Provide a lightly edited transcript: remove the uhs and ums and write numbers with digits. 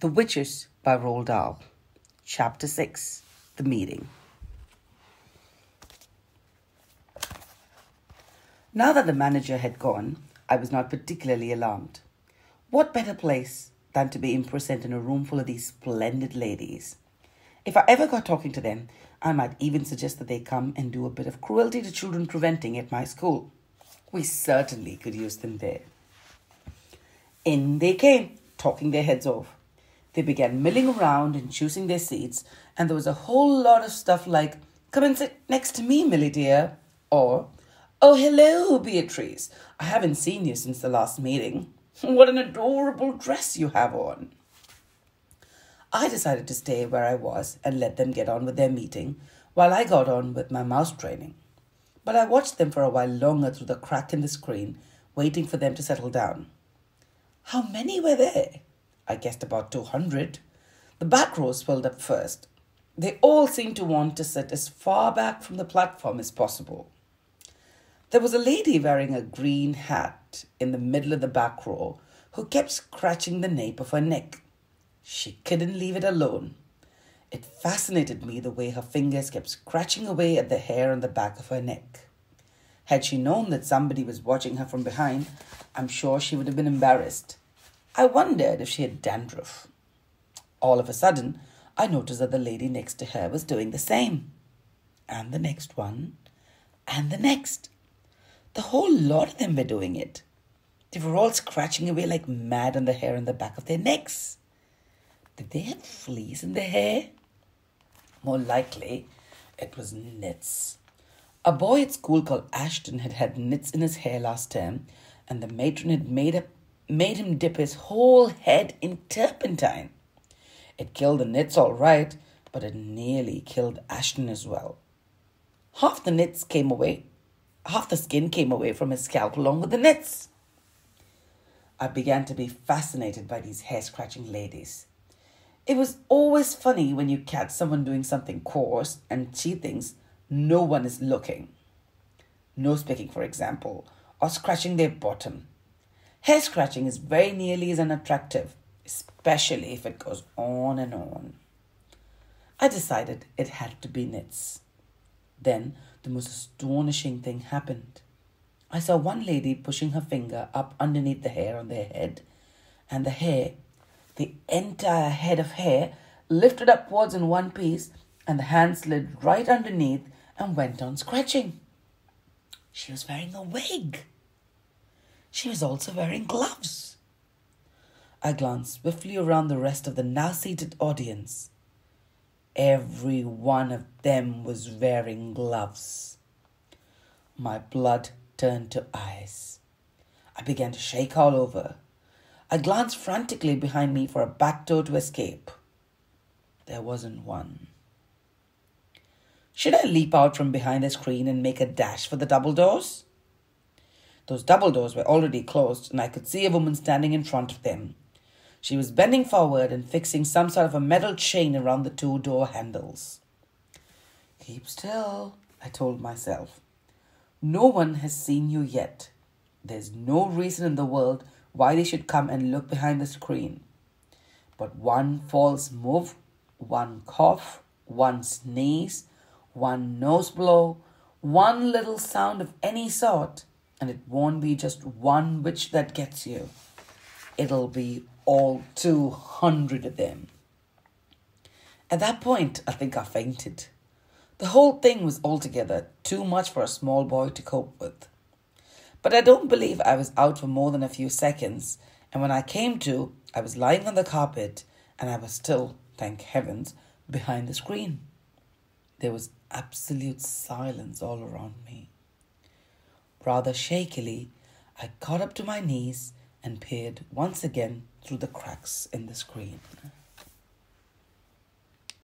The Witches by Roald Dahl. Chapter 6. The Meeting. Now that the manager had gone, I was not particularly alarmed. What better place than to be imprisoned in a room full of these splendid ladies? If I ever got talking to them, I might even suggest that they come and do a bit of cruelty to children preventing at my school. We certainly could use them there. In they came, talking their heads off. They began milling around and choosing their seats, and there was a whole lot of stuff like, "Come and sit next to me, Millie dear," or, "Oh, hello, Beatrice. I haven't seen you since the last meeting. What an adorable dress you have on." I decided to stay where I was and let them get on with their meeting while I got on with my mouse training. But I watched them for a while longer through the crack in the screen, waiting for them to settle down. How many were there? I guessed about 200. The back rows filled up first. They all seemed to want to sit as far back from the platform as possible. There was a lady wearing a green hat in the middle of the back row who kept scratching the nape of her neck. She couldn't leave it alone. It fascinated me the way her fingers kept scratching away at the hair on the back of her neck. Had she known that somebody was watching her from behind, I'm sure she would have been embarrassed. I wondered if she had dandruff. All of a sudden, I noticed that the lady next to her was doing the same. And the next one, and the next. The whole lot of them were doing it. They were all scratching away like mad on the hair on the back of their necks. Did they have fleas in their hair? More likely, it was nits. A boy at school called Ashton had had nits in his hair last term, and the matron had made him dip his whole head in turpentine. It killed the nits all right, but it nearly killed Ashton as well. Half the skin came away from his scalp along with the nits. I began to be fascinated by these hair-scratching ladies. It was always funny when you catch someone doing something coarse and she thinks no one is looking. Nose picking, for example, or scratching their bottom. Hair scratching is very nearly as unattractive, especially if it goes on and on. I decided it had to be nits. Then the most astonishing thing happened. I saw one lady pushing her finger up underneath the hair on their head, and the entire head of hair, lifted upwards in one piece, and the hand slid right underneath and went on scratching. She was wearing a wig. She was also wearing gloves. I glanced swiftly around the rest of the now seated audience. Every one of them was wearing gloves. My blood turned to ice. I began to shake all over. I glanced frantically behind me for a back door to escape. There wasn't one. Should I leap out from behind the screen and make a dash for the double doors? Those double doors were already closed, and I could see a woman standing in front of them. She was bending forward and fixing some sort of a metal chain around the two door handles. "Keep still," I told myself. "No one has seen you yet. There's no reason in the world why they should come and look behind the screen. But one false move, one cough, one sneeze, one nose blow, one little sound of any sort, and it won't be just one witch that gets you. It'll be all 200 of them." At that point, I think I fainted. The whole thing was altogether too much for a small boy to cope with. But I don't believe I was out for more than a few seconds, and when I came to, I was lying on the carpet, and I was still, thank heavens, behind the screen. There was absolute silence all around me. Rather shakily, I got up to my knees and peered once again through the cracks in the screen.